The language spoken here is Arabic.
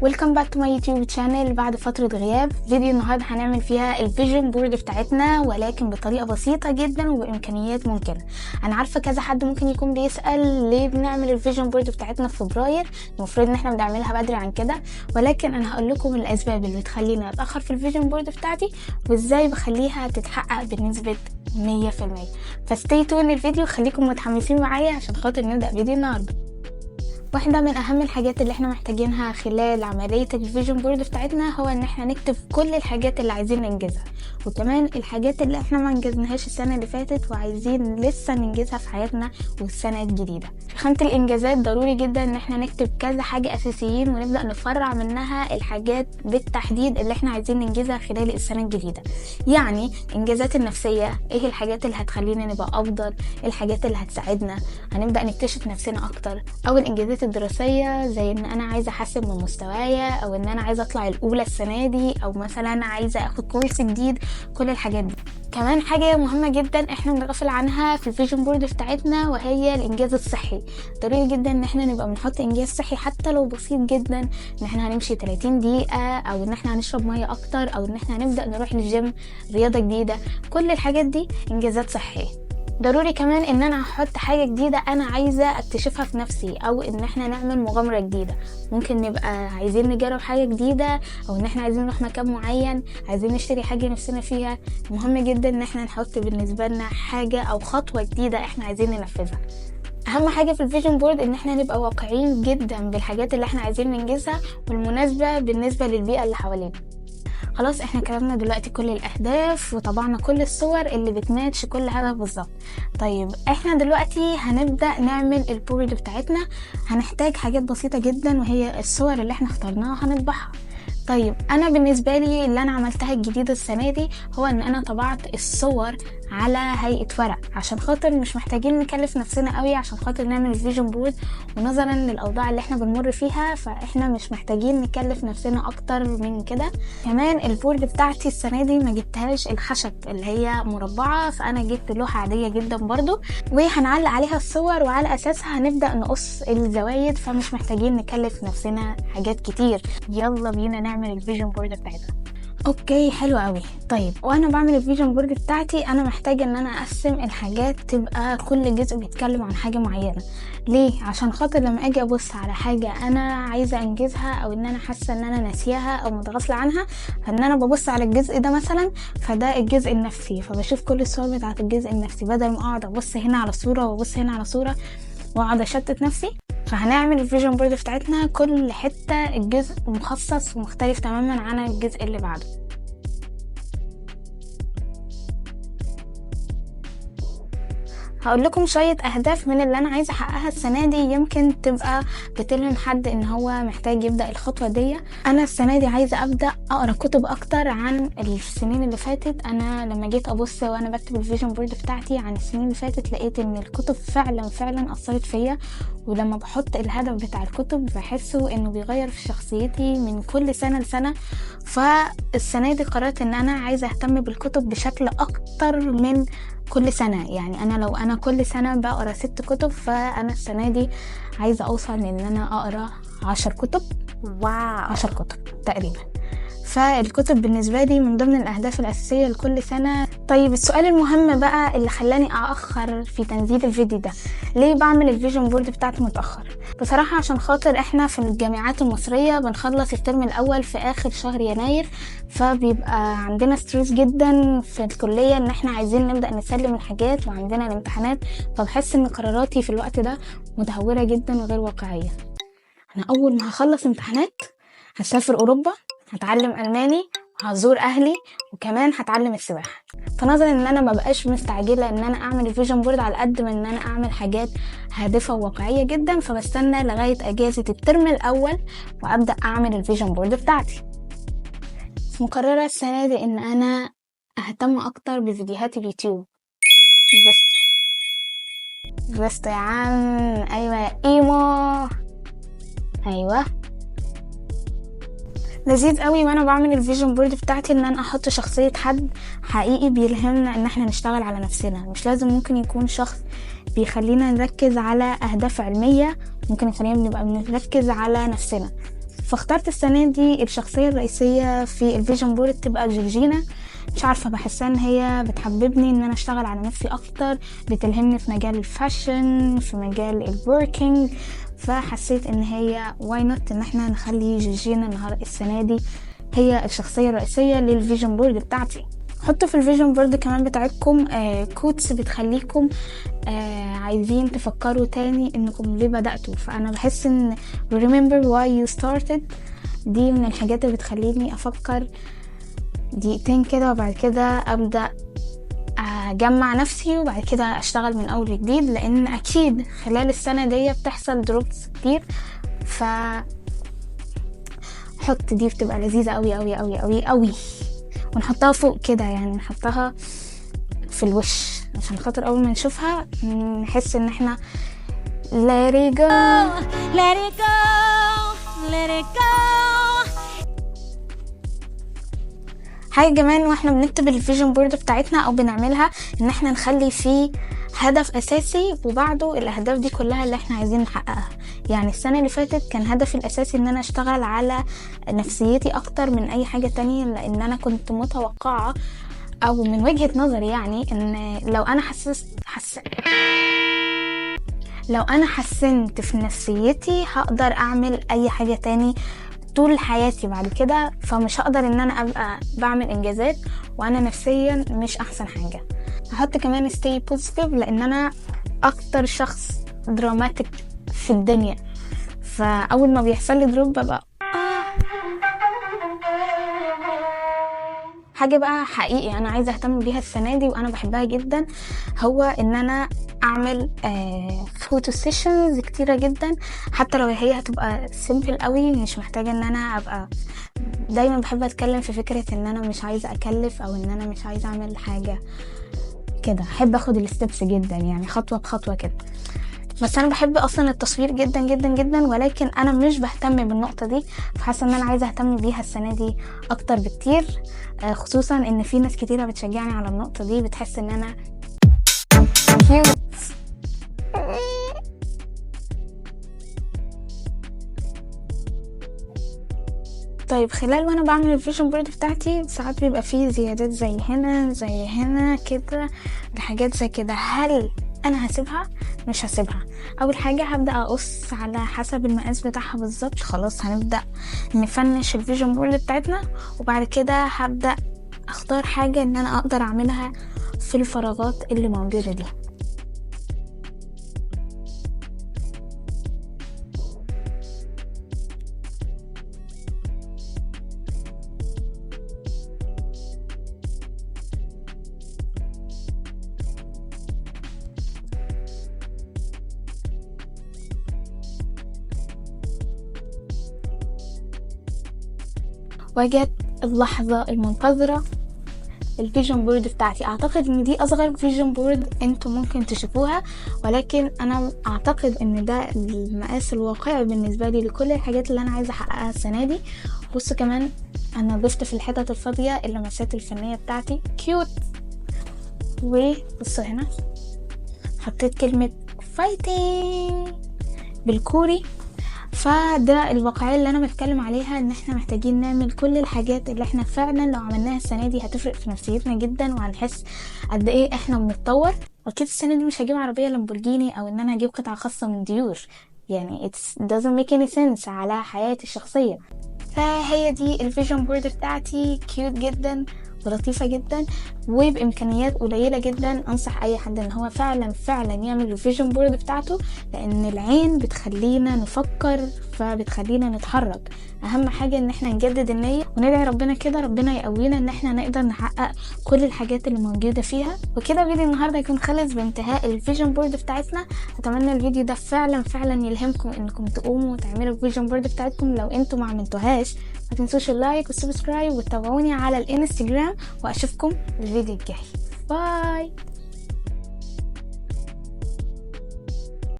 ويلكم باك تو ماي يوتيوب شانل. بعد فترة غياب فيديو النهاردة هنعمل فيها الفيجن بورد بتاعتنا، ولكن بطريقة بسيطة جدا وبإمكانيات ممكنة. أنا عارفة كذا حد ممكن يكون بيسأل ليه بنعمل الفيجن بورد بتاعتنا في فبراير، المفروض ان احنا بنعملها بدري عن كده، ولكن انا هقول لكم الأسباب اللي بتخليني أتأخر في الفيجن بورد بتاعتي وازاي بخليها تتحقق بنسبة 100%. فستي تون الفيديو، خليكم متحمسين معايا عشان خاطر نبدأ فيديو النهاردة. واحدة من اهم الحاجات اللي احنا محتاجينها خلال عملية الفيجن بورد بتاعتنا هو ان احنا نكتب كل الحاجات اللي عايزين ننجزها، وكمان الحاجات اللي احنا ما نجزناهاش السنة اللي فاتت وعايزين لسه ننجزها في حياتنا والسنة الجديدة. في خانة الانجازات ضروري جدا ان احنا نكتب كذا حاجة اساسيين ونبدأ نفرع منها الحاجات بالتحديد اللي احنا عايزين ننجزها خلال السنة الجديدة. يعني انجازات النفسية، ايه الحاجات اللي هتخلينا نبقى افضل، الحاجات اللي هتساعدنا هنبدأ نكتشف نفسنا اكتر، او الانجازات الدراسية زي ان انا عايزة احسن من مستوايا، او ان انا عايزة اطلع الاولى السنة دي، او مثلا عايزة اخد كورس جديد. كل الحاجات دي. كمان حاجة مهمة جدا احنا بنغفل عنها في الفيجن بورد بتاعتنا وهي الانجاز الصحي. ضروري جدا ان احنا نبقى بنحط انجاز صحي حتى لو بسيط جدا، ان احنا هنمشي 30 دقيقة، او ان احنا هنشرب مية اكتر، او ان احنا هنبدأ نروح للجيم، رياضة جديدة. كل الحاجات دي انجازات صحية. ضروري كمان ان انا هحط حاجة جديدة انا عايزة اكتشفها في نفسي، او ان احنا نعمل مغامرة جديدة. ممكن نبقى عايزين نجرب حاجة جديدة، او ان احنا عايزين نروح مكان معين، عايزين نشتري حاجة نفسنا فيها. مهم جدا ان احنا نحط بالنسبة لنا حاجة او خطوة جديدة احنا عايزين ننفذها. اهم حاجة في الفيجن بورد ان احنا نبقى واقعيين جدا بالحاجات اللي احنا عايزين ننجزها والمناسبة بالنسبة للبيئة اللي حوالينا. خلاص احنا كتبنا دلوقتي كل الاهداف وطبعنا كل الصور اللي بتماتش كل هدف بالظبط. طيب احنا دلوقتي هنبدأ نعمل البورد بتاعتنا. هنحتاج حاجات بسيطة جدا وهي الصور اللي احنا اخترناها هنطبعها. طيب انا بالنسبة لي اللي انا عملتها الجديدة السنة دي هو ان انا طبعت الصور على هيئة ورق، عشان خاطر مش محتاجين نكلف نفسنا قوي عشان خاطر نعمل الفيجن بورد، ونظرا للاوضاع اللي احنا بنمر فيها فاحنا مش محتاجين نكلف نفسنا اكتر من كده. كمان البورد بتاعتي السنة دي ما جبتهاش الخشب اللي هي مربعة، فانا جبت لوحة عادية جدا برضو وهنعلق عليها الصور، وعلى اساسها هنبدأ نقص الزوايد، فمش محتاجين نكلف نفسنا حاجات كتير. يلا بينا نعمل الفيجن بورد بتاعتنا. اوكي حلو قوي. طيب وانا بعمل الفيجن بورد بتاعتي انا محتاجه ان انا اقسم الحاجات تبقى كل جزء بيتكلم عن حاجه معينه. ليه؟ عشان خاطر لما اجي ابص على حاجه انا عايزه انجزها، او ان انا حاسه ان انا ناسياها او متغافله عنها، فان انا ببص على الجزء ده مثلا، فده الجزء النفسي، فبشوف كل الصور بتاعه الجزء النفسي بدل ما اقعد ابص هنا على صوره وابص هنا على صوره واقعد اشتت نفسي. فهنعمل الفيجن بورد بتاعتنا كل حتة الجزء مخصص ومختلف تماما عن الجزء اللي بعده. هقول لكم شوية اهداف من اللي انا عايزة احققها السنة دي، يمكن تبقى بتلهم حد ان هو محتاج يبدأ الخطوة دي. انا السنة دي عايزة ابدأ اقرأ كتب اكتر عن السنين اللي فاتت. انا لما جيت ابص وانا بكتب الفيجن بورد بتاعتي عن السنين اللي فاتت لقيت ان الكتب فعلا اثرت فيا، ولما بحط الهدف بتاع الكتب بحسه انه بيغير في شخصيتي من كل سنة لسنة. فالسنة دي قررت ان انا عايزة اهتم بالكتب بشكل اكتر من كل سنة. يعني انا لو انا كل سنة بقرأ 6 كتب، فانا السنة دي عايزة اوصل ان انا اقرأ 10 كتب. 10 كتب تقريبا. فالكتب بالنسبة لي من ضمن الأهداف الأساسية لكل سنة. طيب السؤال المهم بقى اللي خلاني أأخر في تنزيل الفيديو ده، ليه بعمل الفيجن بورد بتاعتي متأخر؟ بصراحة عشان خاطر احنا في الجامعات المصرية بنخلص الترم الأول في آخر شهر يناير، فبيبقى عندنا ستريس جدا في الكلية ان احنا عايزين نبدأ نسلم الحاجات وعندنا الامتحانات، فبحس ان قراراتي في الوقت ده متهورة جدا وغير واقعية. أنا أول ما هخلص امتحانات هسافر أوروبا، هتعلم ألماني، وهزور أهلي، وكمان هتعلم السباحة. فنظرا ان انا مبقاش مستعجلة ان انا اعمل الفيجن بورد على قد ما ان انا اعمل حاجات هادفة وواقعية جدا، فبستنى لغاية اجازة الترم الاول وابدأ اعمل الفيجن بورد بتاعتي. مقررة السنة دي ان انا اهتم اكتر بفيديوهات اليوتيوب. بس يا عم، ايوه يا ايمو، ايوه لذيذ قوي. وانا بعمل الفيجن بورد بتاعتي ان انا احط شخصية حد حقيقي بيلهمنا ان احنا نشتغل على نفسنا. مش لازم، ممكن يكون شخص بيخلينا نركز على اهداف علمية، ممكن يخلينا نبقى بنركز على نفسنا. فاخترت السنة دي الشخصية الرئيسية في الفيجن بورد تبقى جورجينا. مش عارفة، بحسها ان هي بتحببني ان انا اشتغل على نفسي اكتر، بتلهمني في مجال الفاشن، في مجال الوركينج. فحسيت ان هي واي نوت ان احنا نخلي جورجينا السنة دي هي الشخصية الرئيسية للفيجن بورد بتاعتي. حطوا في الفيجن بورد كمان بتاعتكم كوتس بتخليكم عايزين تفكروا تاني انكم ليه بدأتوا. فانا بحس ان remember why you started دي من الحاجات اللي بتخليني افكر دقيقتين كده، وبعد كده ابدأ اجمع نفسي وبعد كده اشتغل من اول جديد، لان اكيد خلال السنة دي بتحصل دروبس كتير. ف حط دي بتبقى لذيذة قوي قوي قوي قوي قوي، ونحطها فوق كده، يعني نحطها في الوش عشان خاطر اول ما نشوفها نحس ان احنا let it go let it go let it go. حاجة كمان واحنا بنكتب الفيجن بورد بتاعتنا او بنعملها ان احنا نخلي فيه هدف اساسي وبعده الاهداف دي كلها اللي احنا عايزين نحققها. يعني السنة اللي فاتت كان هدفي الاساسي ان انا اشتغل على نفسيتي اكتر من اي حاجة تانية، لان انا كنت متوقعة او من وجهة نظري يعني ان لو انا حسنت في نفسيتي هقدر اعمل اي حاجة تاني طول حياتي بعد كده. فمش هقدر ان انا ابقى بعمل انجازات وانا نفسيا مش احسن حاجة. هحط كمان stay positive لان انا اكتر شخص دراماتيك في الدنيا، فاول ما بيحصل لي دروب ببقى حاجة بقى حقيقي انا عايزة اهتم بيها السنة دي وانا بحبها جدا، هو ان انا اعمل فوتو سيشنز كتيرة جدا، حتى لو هي هتبقى سيمبل قوي، مش محتاجة ان انا ابقى دايما بحب اتكلم في فكرة ان انا مش عايزة اكلف او ان انا مش عايزة اعمل حاجة كده. احب اخد الستبس جدا، يعني خطوة بخطوة كده. بس انا بحب اصلا التصوير جدا جدا جدا، ولكن انا مش بهتم بالنقطة دي، فحاسة ان انا عايزة اهتم بيها السنة دي اكتر بكتير، خصوصا ان في ناس كتيرة بتشجعني على النقطة دي، بتحس ان انا كيوت. طيب خلال وانا بعمل الفيجن بورد بتاعتي ساعات بيبقى فيه زيادات زي هنا زي هنا كده، الحاجات زي كده. هل انا هسيبها؟ مش هسيبها. اول حاجة هبدأ اقص على حسب المقاس بتاعها بالظبط. خلاص هنبدأ نفنش الفيجن بورد بتاعتنا، وبعد كده هبدأ اختار حاجة ان انا اقدر اعملها في الفراغات اللي موجودة دي. وجت اللحظة المنتظرة، الفيجن بورد بتاعتي. اعتقد ان دي اصغر فيجن بورد انتوا ممكن تشوفوها، ولكن انا اعتقد ان ده المقاس الواقعي بالنسبة لي لكل الحاجات اللي انا عايزة احققها السنة دي. بصوا كمان انا ضفت في الحتت الفاضية اللمسات الفنية بتاعتي كيوت. وبصوا هنا حطيت كلمة فايتنج بالكوري. فده الواقعية اللي انا بتكلم عليها، ان احنا محتاجين نعمل كل الحاجات اللي احنا فعلا لو عملناها السنة دي هتفرق في نفسيتنا جدا، وهنحس قد ايه احنا بنتطور. اكيد السنة دي مش هجيب عربية لامبورجيني او ان انا هجيب قطعة خاصة من ديور، يعني it doesn't make any sense على حياتي الشخصية. فهي دي الفيجن بورد بتاعتي، كيوت جدا ولطيفة جدا وبإمكانيات قليلة جدا. أنصح أي حد إن هو فعلا يعمل الفيجن بورد بتاعته، لأن العين بتخلينا نفكر، فبتخلينا نتحرك. أهم حاجة إن احنا نجدد النية وندعي ربنا كده، ربنا يقوينا إن احنا نقدر نحقق كل الحاجات اللي موجودة فيها. وكده فيديو النهاردة يكون خلص بانتهاء الفيجن بورد بتاعتنا. أتمنى الفيديو ده فعلا يلهمكم إنكم تقوموا وتعملوا الفيجن بورد بتاعتكم لو انتوا ما عملتوهاش. ما تنسوش اللايك والسبسكرايب وتتابعوني على الانستجرام، واشوفكم الفيديو الجاي. باي.